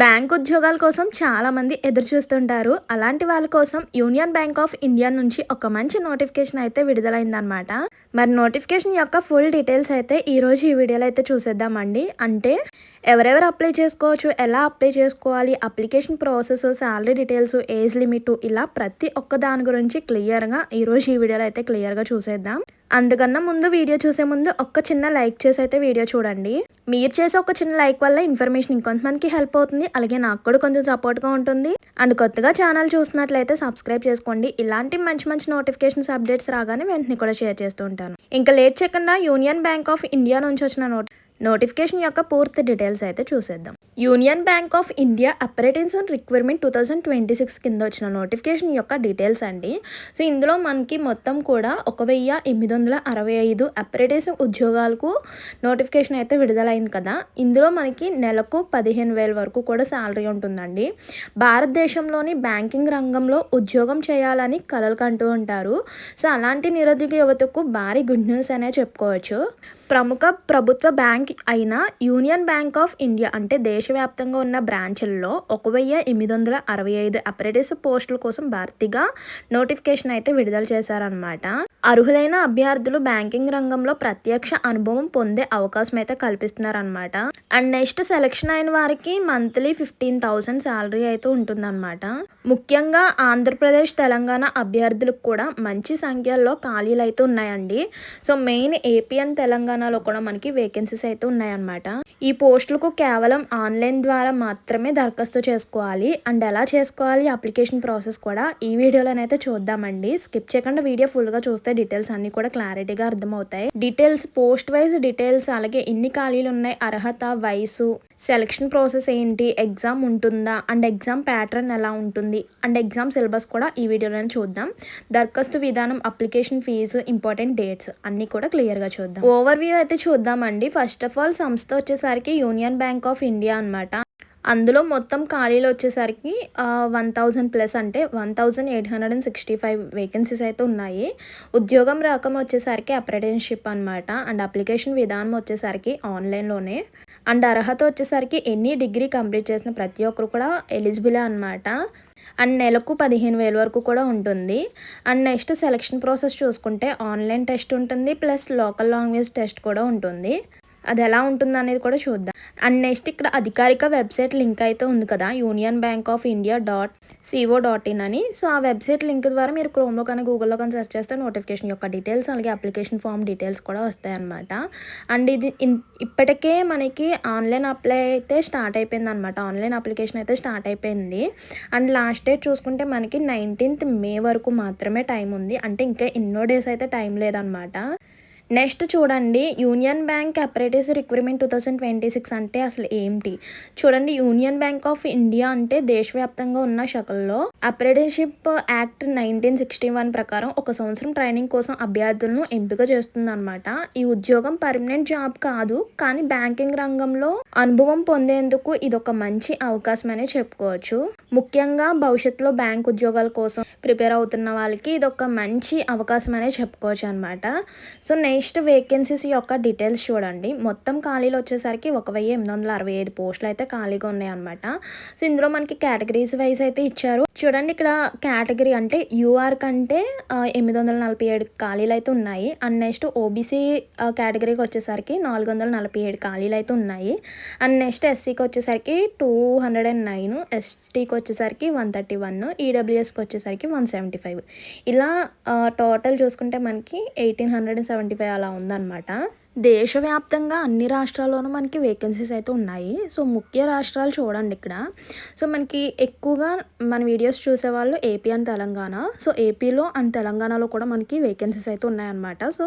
Bank ఉద్యోగాల కోసం చాలామంది ఎదురు చూస్తుంటారు. అలాంటి వాళ్ళ కోసం యూనియన్ బ్యాంక్ ఆఫ్ ఇండియా నుంచి ఒక మంచి నోటిఫికేషన్ అయితే విడుదలైందనమాట. మరి నోటిఫికేషన్ యొక్క ఫుల్ డీటెయిల్స్ అయితే ఈరోజు ఈ వీడియోలో అయితే చూసేద్దామండి. అంటే ఎవరెవరు అప్లై చేసుకోవచ్చు, ఎలా అప్లై చేసుకోవాలి, application process, salary details, age limit, ఇలా ప్రతి ఒక్క దాని గురించి క్లియర్గా ఈరోజు ఈ వీడియోలో అయితే క్లియర్గా చూసేద్దాం. అందుకన్నా ముందు వీడియో చూసే ముందు ఒక్క చిన్న లైక్ చేసి అయితే వీడియో చూడండి. మీరు చేసే ఒక చిన్న లైక్ వల్ల ఇన్ఫర్మేషన్ ఇంకొంతమందికి హెల్ప్ అవుతుంది, అలాగే నాకు కూడా కొంచెం సపోర్ట్గా ఉంటుంది. అండ్ కొత్తగా ఛానల్ చూసినట్లయితే సబ్స్క్రైబ్ చేసుకోండి. ఇలాంటి మంచి మంచి నోటిఫికేషన్స్ అప్డేట్స్ రాగానే వెంటనే కూడా షేర్ చేస్తూ ఉంటాను. ఇంకా లేట్ చేయకుండా యూనియన్ బ్యాంక్ ఆఫ్ ఇండియా నుంచి వచ్చిన నోటిఫికేషన్ యొక్క పూర్తి డీటెయిల్స్ అయితే చూసేద్దాం. Union bank of India apprentice requirement 2026 కింద వచ్చిన నోటిఫికేషన్ యొక్క డీటెయిల్స్ అండి. సో ఇందులో మనకి మొత్తం కూడా 1865 అప్రెంటిస్ ఉద్యోగాలకు నోటిఫికేషన్ అయితే విడుదలైంది కదా. ఇందులో మనకి నెలకు 15,000 వరకు కూడా శాలరీ ఉంటుందండి. భారతదేశంలోని బ్యాంకింగ్ రంగంలో ఉద్యోగం చేయాలని కలలు కంటూ ఉంటారు. సో అలాంటి నిరుద్యోగ యువతకు భారీ గుడ్ న్యూస్ అనే చెప్పుకోవచ్చు. ప్రముఖ ప్రభుత్వ బ్యాంక్ అయిన యూనియన్ బ్యాంక్ ఆఫ్ ఇండియా అంటే దేశవ్యాప్తంగా ఉన్న బ్రాంచ్ల్లో 1865 అప్రెంటిస్ పోస్టుల కోసం భర్తీగా నోటిఫికేషన్ అయితే విడుదల చేశారనమాట. అర్హులైన అభ్యర్థులు బ్యాంకింగ్ రంగంలో ప్రత్యక్ష అనుభవం పొందే అవకాశం అయితే కల్పిస్తున్నారనమాట. అండ్ నెక్స్ట్ సెలెక్షన్ అయిన వారికి మంత్లీ 15,000 శాలరీ అయితే ఉంటుందన్నమాట. ముఖ్యంగా ఆంధ్రప్రదేశ్, తెలంగాణ అభ్యర్థులకు కూడా మంచి సంఖ్యలో ఖాళీలు అయితే ఉన్నాయండి. సో మెయిన్ ఏపీ అండ్ తెలంగాణలో కూడా మనకి వేకెన్సీస్ అయితే ఉన్నాయన్నమాట. ఈ పోస్టులకు కేవలం ఆన్లైన్ ద్వారా మాత్రమే దరఖాస్తు చేసుకోవాలి. అండ్ ఎలా చేసుకోవాలి, అప్లికేషన్ ప్రాసెస్ కూడా ఈ వీడియోలోనైతే చూద్దామండి. స్కిప్ చేయకుండా వీడియో ఫుల్గా చూస్తే డీటెయిల్స్ అన్ని కూడా క్లారిటీగా అర్థమవుతాయి. డీటెయిల్స్, పోస్ట్ వైజ్ డీటెయిల్స్, అలాగే ఎన్ని ఖాళీలు ఉన్నాయి, అర్హత, వయసు, సెలక్షన్ ప్రాసెస్ ఏంటి, ఎగ్జామ్ ఉంటుందా, అండ్ ఎగ్జామ్ ప్యాటర్న్ ఎలా ఉంటుంది, అండ్ ఎగ్జామ్ సిలబస్ కూడా ఈ వీడియోలో చూద్దాం. దరఖాస్తు విధానం, అప్లికేషన్ ఫీజు, ఇంపార్టెంట్ డేట్స్ అన్ని కూడా క్లియర్గా చూద్దాం. ఓవర్ వ్యూ అయితే చూద్దామండి. ఫస్ట్ ఆఫ్ ఆల్ సంస్థ వచ్చేసరికి యూనియన్ బ్యాంక్ ఆఫ్ ఇండియా అనమాట. అందులో మొత్తం ఖాళీలు వచ్చేసరికి 1,000+ అంటే 1,865 వేకెన్సీస్ అయితే ఉన్నాయి. ఉద్యోగం రకం వచ్చేసరికి అప్రెంటిస్షిప్ అనమాట. అండ్ అప్లికేషన్ విధానం వచ్చేసరికి ఆన్లైన్లోనే. అండ్ అర్హత వచ్చేసరికి ఎన్ని డిగ్రీ కంప్లీట్ చేసిన ప్రతి ఒక్కరు కూడా ఎలిజిబులే అనమాట. అండ్ నెలకు 15,000 వరకు కూడా ఉంటుంది. అండ్ నెక్స్ట్ సెలక్షన్ ప్రాసెస్ చూసుకుంటే ఆన్లైన్ టెస్ట్ ఉంటుంది, ప్లస్ లోకల్ లాంగ్వేజ్ టెస్ట్ కూడా ఉంటుంది. అది ఎలా ఉంటుంది అనేది కూడా చూద్దాం. అండ్ నెక్స్ట్ ఇక్కడ అధికారిక వెబ్సైట్ లింక్ అయితే ఉంది కదా, union bank of India .co.in అని. సో ఆ వెబ్సైట్ లింక్ ద్వారా మీరు క్రోమ్లో కానీ గూగుల్లో కానీ సెర్చ్ చేస్తే నోటిఫికేషన్ యొక్క డీటెయిల్స్, అలాగే అప్లికేషన్ ఫామ్ డీటెయిల్స్ కూడా వస్తాయి అన్నమాట. అండ్ ఇది ఇప్పటికే మనకి ఆన్లైన్ అప్లై అయితే స్టార్ట్ అయిపోయింది అనమాట. ఆన్లైన్ అప్లికేషన్ అయితే స్టార్ట్ అయిపోయింది. అండ్ లాస్ట్ డేట్ చూసుకుంటే మనకి 19th May వరకు మాత్రమే టైం ఉంది. అంటే ఇంకా ఎన్నో డేస్ అయితే టైం లేదనమాట. నెక్స్ట్ చూడండి, యూనియన్ బ్యాంక్ అప్రెంటిస్ రిక్రూట్మెంట్ 2026 అంటే అసలు ఏంటి చూడండి. యూనియన్ బ్యాంక్ ఆఫ్ ఇండియా అంటే దేశవ్యాప్తంగా ఉన్న శాఖల్లో అప్రెంటిస్షిప్ యాక్ట్ 1961 ప్రకారం 1 సంవత్సరం ట్రైనింగ్ కోసం అభ్యర్థులను ఎంపిక చేస్తుంది అనమాట. ఈ ఉద్యోగం పర్మనెంట్ జాబ్ కాదు, కానీ బ్యాంకింగ్ రంగంలో అనుభవం పొందేందుకు ఇది ఒక మంచి అవకాశం అనే చెప్పుకోవచ్చు. ముఖ్యంగా భవిష్యత్తులో బ్యాంక్ ఉద్యోగాల కోసం ప్రిపేర్ అవుతున్న వాళ్ళకి ఇది ఒక మంచి అవకాశం అనే చెప్పుకోవచ్చు అనమాట. సో నెక్స్ట్ వేకెన్సీస్ యొక్క డీటెయిల్స్ చూడండి. మొత్తం ఖాళీలు వచ్చేసరికి 1,865 పోస్టులు అయితే ఖాళీగా ఉన్నాయన్నమాట. సో ఇందులో మనకి కేటగిరీస్ వైజ్ అయితే ఇచ్చారు. చూడండి ఇక్కడ కేటగిరీ అంటే యూఆర్ కంటే 847 ఖాళీలు అయితే ఉన్నాయి. అండ్ నెక్స్ట్ ఓబీసీ కేటగిరీకి వచ్చేసరికి 447 ఖాళీలు అయితే ఉన్నాయి. అండ్ నెక్స్ట్ ఎస్సీకి వచ్చేసరికి 209, ఎస్టీకి వచ్చేసరికి 131, ఈడబ్ల్యూఎస్కి వచ్చేసరికి 175. ఇలా టోటల్ చూసుకుంటే మనకి 1,875 అలా ఉందన్నమాట. దేశవ్యాప్తంగా అన్ని రాష్ట్రాల్లోనూ మనకి వేకెన్సీస్ అయితే ఉన్నాయి. సో ముఖ్య రాష్ట్రాలు చూడండి ఇక్కడ. సో మనకి ఎక్కువగా మన వీడియోస్ చూసేవాళ్ళు ఏపీ అండ్ తెలంగాణ. సో ఏపీలో అండ్ తెలంగాణలో కూడా మనకి వేకెన్సీస్ అయితే ఉన్నాయన్నమాట. సో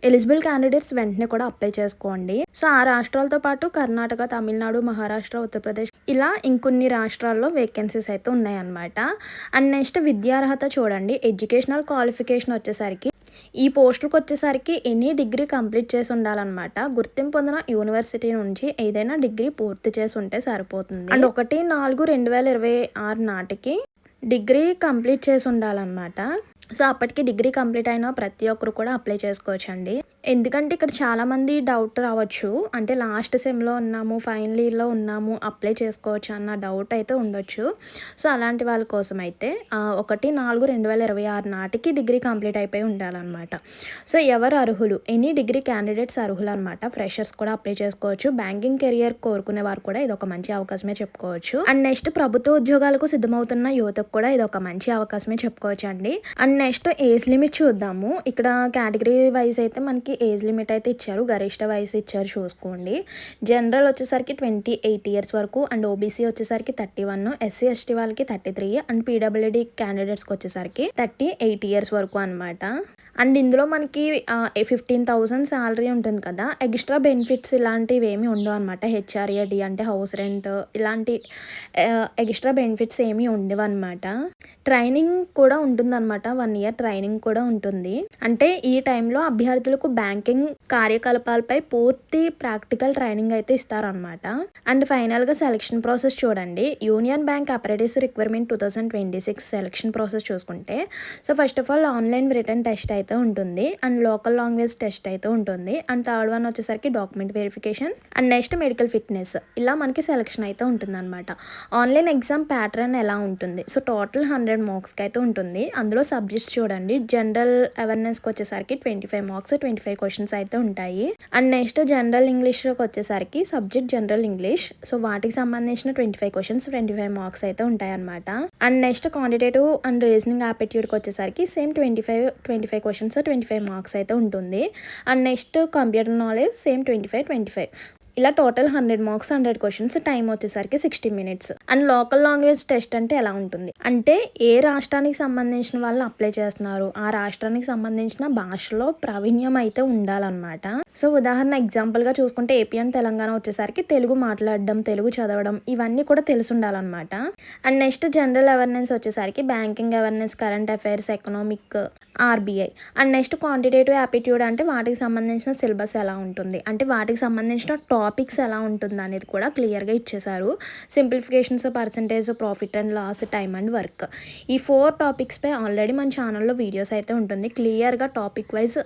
ఎలిజిబుల్ క్యాండిడేట్స్ వెంటనే కూడా అప్లై చేసుకోండి. సో ఆ రాష్ట్రాలతో పాటు కర్ణాటక, తమిళనాడు, మహారాష్ట్ర, ఉత్తరప్రదేశ్ ఇలా ఇంకొన్ని రాష్ట్రాల్లో వేకెన్సీస్ అయితే ఉన్నాయన్నమాట. అండ్ నెక్స్ట్ విద్యార్హత చూడండి. ఎడ్యుకేషనల్ క్వాలిఫికేషన్ వచ్చేసరికి ఈ పోస్టులకు వచ్చేసరికి ఎనీ డిగ్రీ కంప్లీట్ చేసి ఉండాలన్నమాట. గుర్తింపు పొందిన యూనివర్సిటీ నుంచి ఏదైనా డిగ్రీ పూర్తి చేసి ఉంటే సరిపోతుంది. అండ్ 1/4/2026 నాటికి డిగ్రీ కంప్లీట్ చేసి ఉండాలన్నమాట. సో అప్పటికి డిగ్రీ కంప్లీట్ అయిన ప్రతి ఒక్కరు కూడా అప్లై చేసుకోవచ్చండి. ఎందుకంటే ఇక్కడ చాలామంది డౌట్ రావచ్చు. అంటే లాస్ట్ సెమ్‌లో ఉన్నాము, ఫైనల్ ఇయర్‌లో ఉన్నాము, అప్లై చేసుకోవచ్చా అన్న డౌట్ అయితే ఉండొచ్చు. సో అలాంటి వాళ్ళ కోసం అయితే 1/4/2026 నాటికి డిగ్రీ కంప్లీట్ అయిపోయి ఉండాలన్నమాట. సో ఎవరు అర్హులు? ఎనీ డిగ్రీ క్యాండిడేట్స్ అర్హులనమాట. ఫ్రెషర్స్ కూడా అప్లై చేసుకోవచ్చు. బ్యాంకింగ్ కెరియర్ కోరుకునే వారు కూడా ఇదొక మంచి అవకాశమే చెప్పుకోవచ్చు. అండ్ నెక్స్ట్ ప్రభుత్వ ఉద్యోగాలకు సిద్ధమవుతున్న యువతకు కూడా ఇదొక మంచి అవకాశమే చెప్పుకోవచ్చండి. అండ్ నెక్స్ట్ ఏజ్ లిమిట్ చూద్దాము. ఇక్కడ కేటగిరీ వైజ్ అయితే మనకి ఏజ్ లిమిట్ అయితే ఇచ్చారు. గరిష్ట వయసు ఇచ్చారు చూసుకోండి. జనరల్ వచ్చేసరికి 28 ఇయర్స్ వరకు, అండ్ ఓబీసీ వచ్చేసరికి 31, ఎస్సీ ఎస్టీ వాళ్ళకి 33, అండ్ పీడబ్ల్యూడీ క్యాండిడేట్స్కి వచ్చేసరికి 38 ఇయర్స్ వరకు అనమాట. అండ్ ఇందులో మనకి 15,000 శాలరీ ఉంటుంది కదా. ఎక్స్ట్రా బెనిఫిట్స్ ఇలాంటివి ఏమీ ఉండవు అనమాట. హెచ్ఆర్ఏడి అంటే హౌస్ రెంట్ ఇలాంటి ఎక్స్ట్రా బెనిఫిట్స్ ఏమీ ఉండవు అనమాట. ట్రైనింగ్ కూడా ఉంటుందన్నమాట. 1 ఇయర్ ట్రైనింగ్ కూడా ఉంటుంది. అంటే ఈ టైంలో అభ్యర్థులకు బ్యాంకింగ్ కార్యకలాపాలపై పూర్తి ప్రాక్టికల్ ట్రైనింగ్ అయితే ఇస్తారనమాట. అండ్ ఫైనల్గా సెలక్షన్ ప్రాసెస్ చూడండి. Union Bank apprentice requirement 2026 selection process చూసుకుంటే, so first of all online written test అయితే ఉంటుంది, అండ్ లోకల్ లాంగ్వేజ్ టెస్ట్ అయితే ఉంటుంది, అండ్ థర్డ్ వన్ వచ్చేసరికి document verification, and next medical fitness. ఇలా మనకి సెలక్షన్ అయితే ఉంటుంది అనమాట. ఆన్లైన్ ఎగ్జామ్ ప్యాటర్న్ ఎలా ఉంటుంది? సో టోటల్ 100 మార్క్స్కి అయితే ఉంటుంది. అందులో సబ్జెక్ట్స్ చూడండి. జనరల్ అవేర్నెస్కి వచ్చేసరికి 25 మార్క్స్, 25 క్వశ్చన్స్ అయితే ఉంటాయి. అండ్ నెక్స్ట్ జనరల్ ఇంగ్లీష్కి వచ్చేసరికి సబ్జెక్ట్ జనరల్ ఇంగ్లీష్, సో వాటికి సంబంధించిన 25 క్వశ్చన్స్, 25 మార్క్స్ అయితే ఉంటాయి అనమాట. And next quantitative and reasoning ఆప్టిట్యూడ్కి వచ్చేసరికి సేమ్ 25 క్వశ్చన్స్, 25 మార్క్స్ అయితే ఉంటుంది. And next computer knowledge same 25. ఇలా టోటల్ 100 మార్క్స్, 100 క్వశ్చన్స్, టైం వచ్చేసరికి 60 minutes. And local language test అంటే ఎలా ఉంటుంది అంటే, ఏ రాష్ట్రానికి సంబంధించిన వాళ్ళు అప్లై చేస్తున్నారు, ఆ రాష్ట్రానికి సంబంధించిన భాషలో ప్రావీణ్యం అయితే ఉండాలన్నమాట. సో ఉదాహరణ ఎగ్జాంపుల్గా చూసుకుంటే ఏపీ అండ్ తెలంగాణ వచ్చేసరికి తెలుగు మాట్లాడడం, తెలుగు చదవడం ఇవన్నీ కూడా తెలిసి ఉండాలన్నమాట. అండ్ నెక్స్ట్ జనరల్ అవేర్నెస్ వచ్చేసరికి banking awareness, current affairs, economic, RBI. And next quantitative aptitude అంటే వాటికి సంబంధించిన సిలబస్ ఎలా ఉంటుంది, అంటే వాటికి సంబంధించిన టాపిక్స్ ఎలా ఉంటుంది అనేది కూడా క్లియర్గా ఇచ్చేసారు. Simplifications, percentage, profit and loss, time and work. ఈ 4 టాపిక్స్పై ఆల్రెడీ మన ఛానల్లో వీడియోస్ అయితే ఉంటుంది. క్లియర్గా టాపిక్ వైజ్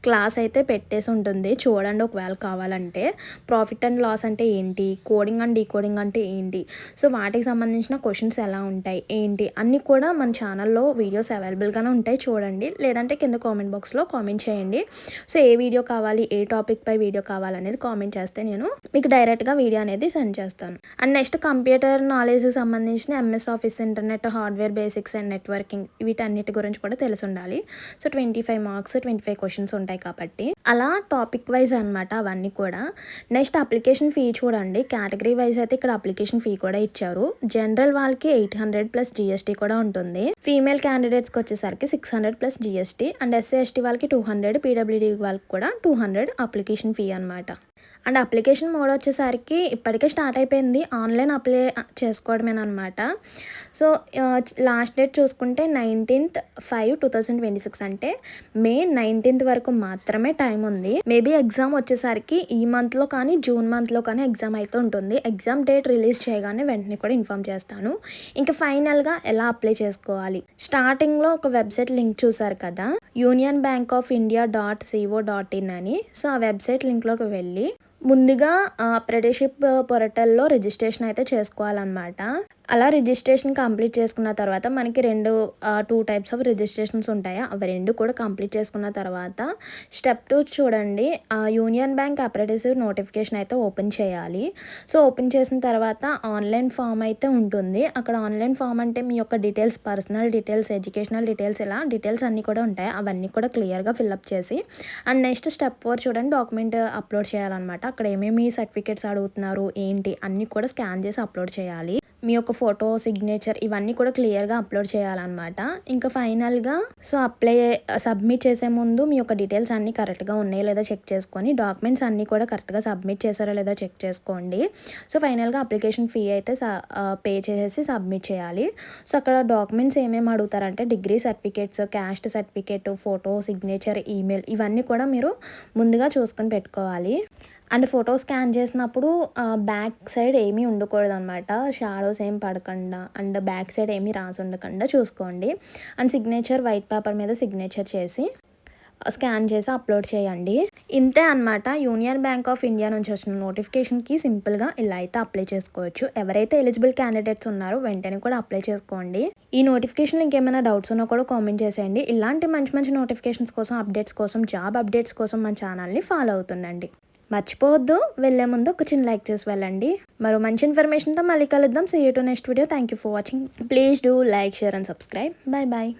క్లాస్ అయితే పెట్టేసి ఉంటుంది, చూడండి ఒకవేళ కావాలంటే. ప్రాఫిట్ అండ్ లాస్ అంటే ఏంటి, కోడింగ్ అండ్ డీకోడింగ్ అంటే ఏంటి, సో వాటికి సంబంధించిన క్వశ్చన్స్ ఎలా ఉంటాయి ఏంటి అన్నీ కూడా మన ఛానల్లో వీడియోస్ అవైలబుల్గానే ఉంటాయి, చూడండి. లేదంటే కింద కామెంట్ బాక్స్లో కామెంట్ చేయండి. సో ఏ వీడియో కావాలి, ఏ టాపిక్ పై వీడియో కావాలనేది కామెంట్ చేస్తే నేను మీకు డైరెక్ట్గా వీడియో అనేది సెండ్ చేస్తాను. అండ్ నెక్స్ట్ కంప్యూటర్ నాలెడ్జ్కి సంబంధించిన MS office, internet, hardware basics and networking వీటన్నిటి గురించి కూడా తెలిసి ఉండాలి. సో 25 మార్క్స్, 25 క్వశ్చన్స్ ఉంటాయి కాబట్టి అలా టాపిక్ వైజ్ అనమాట అవన్నీ కూడా. నెక్స్ట్ అప్లికేషన్ ఫీ చూడండి. కేటగిరీ వైజ్ అయితే ఇక్కడ అప్లికేషన్ ఫీ కూడా ఇచ్చారు. జనరల్ వాళ్ళకి 800 ప్లస్ జిఎస్టీ కూడా ఉంటుంది. ఫీమేల్ క్యాండిడేట్స్కి వచ్చేసరికి 600 plus GST, and SC ST వాళ్ళకి 200, పీడబ్ల్యూడీ వాళ్ళకి కూడా 200 అప్లికేషన్ ఫీ అనమాట. అండ్ అప్లికేషన్ మోడ్ వచ్చేసరికి ఇప్పటికే స్టార్ట్ అయిపోయింది. ఆన్లైన్ అప్లై చేసుకోవడమేనమాట. సో లాస్ట్ డేట్ చూసుకుంటే 19/5/2026 అంటే మే 19th వరకు మాత్రమే టైం ఉంది. మేబీ ఎగ్జామ్ వచ్చేసరికి ఈ మంత్లో కానీ జూన్ మంత్లో కానీ ఎగ్జామ్ అయితే ఉంటుంది. ఎగ్జామ్ డేట్ రిలీజ్ చేయగానే వెంటనే కూడా ఇన్ఫామ్ చేస్తాను. ఇంకా ఫైనల్గా ఎలా అప్లై చేసుకోవాలి, స్టార్టింగ్లో ఒక వెబ్సైట్ లింక్ చూసారు కదా, unionbankofindia.co.in అని. సో ఆ వెబ్సైట్ లింక్లోకి వెళ్ళి ముందుగా అప్రెంటిస్‌షిప్ పోర్టల్లో రిజిస్ట్రేషన్ అయితే చేసుకోవాలన్నమాట. అలా రిజిస్ట్రేషన్ కంప్లీట్ చేసుకున్న తర్వాత మనకి 2 టైప్స్ ఆఫ్ రిజిస్ట్రేషన్స్ ఉంటాయి. అవి 2 కూడా కంప్లీట్ చేసుకున్న తర్వాత స్టెప్ 2 చూడండి. యూనియన్ బ్యాంక్ అప్రెంటిస్‌షిప్ నోటిఫికేషన్ అయితే ఓపెన్ చేయాలి. సో ఓపెన్ చేసిన తర్వాత ఆన్లైన్ ఫామ్ అయితే ఉంటుంది. అక్కడ ఆన్లైన్ ఫామ్ అంటే మీ యొక్క details, personal details, educational details, ఇలా డీటెయిల్స్ అన్నీ కూడా ఉంటాయి. అవన్నీ కూడా క్లియర్గా ఫిల్అప్ చేసి అండ్ నెక్స్ట్ స్టెప్ 4 చూడండి, డాక్యుమెంట్ అప్లోడ్ చేయాలన్నమాట. అక్కడ ఏమేమి సర్టిఫికేట్స్ అడుగుతున్నారు ఏంటి అన్నీ కూడా స్కాన్ చేసి అప్లోడ్ చేయాలి. మీ యొక్క ఫోటో, సిగ్నేచర్ ఇవన్నీ కూడా క్లియర్గా అప్లోడ్ చేయాలన్నమాట. ఇంకా ఫైనల్గా సో సబ్మిట్ చేసే ముందు మీ యొక్క డీటెయిల్స్ అన్నీ కరెక్ట్గా ఉన్నాయో లేదో చెక్ చేసుకొని, డాక్యుమెంట్స్ అన్నీ కూడా కరెక్ట్గా సబ్మిట్ చేశారో లేదో చెక్ చేసుకోండి. సో ఫైనల్గా అప్లికేషన్ ఫీ అయితే పే చేసేసి సబ్మిట్ చేయాలి. సో అక్కడ డాక్యుమెంట్స్ ఏమేమి అడుగుతారంటే degree certificates, caste certificate, photo, signature, email ఇవన్నీ కూడా మీరు ముందుగా చూసుకొని పెట్టుకోవాలి. అండ్ ఫోటో స్కాన్ చేసినప్పుడు బ్యాక్ సైడ్ ఏమీ ఉండకూడదనమాట. షాడోస్ ఏం పడకుండా అండ్ బ్యాక్ సైడ్ ఏమీ రాసి ఉండకుండా చూసుకోండి. అండ్ సిగ్నేచర్ వైట్ పేపర్ మీద సిగ్నేచర్ చేసి స్కాన్ చేసి అప్లోడ్ చేయండి. ఇంతే అనమాట. యూనియన్ బ్యాంక్ ఆఫ్ ఇండియా నుంచి వచ్చిన నోటిఫికేషన్కి సింపుల్గా ఇలా అయితే అప్లై చేసుకోవచ్చు. ఎవరైతే ఎలిజిబుల్ క్యాండిడేట్స్ ఉన్నారో వెంటనే కూడా అప్లై చేసుకోండి. ఈ నోటిఫికేషన్లో ఇంకేమైనా డౌట్స్ ఉన్నా కూడా కామెంట్ చేసేయండి. ఇలాంటి మంచి మంచి నోటిఫికేషన్స్ కోసం, అప్డేట్స్ కోసం, జాబ్ అప్డేట్స్ కోసం మన ఛానల్ని ఫాలో అవుతుండండి. మర్చిపోవద్దు, వెళ్ళే ముందు ఒక చిన్న లైక్ చేసి వెళ్ళండి. మరో మంచి ఇన్ఫర్మేషన్తో మళ్ళీ కలుద్దాం. See you to next video. Thank you for watching. Please do like, share and subscribe. Bye bye.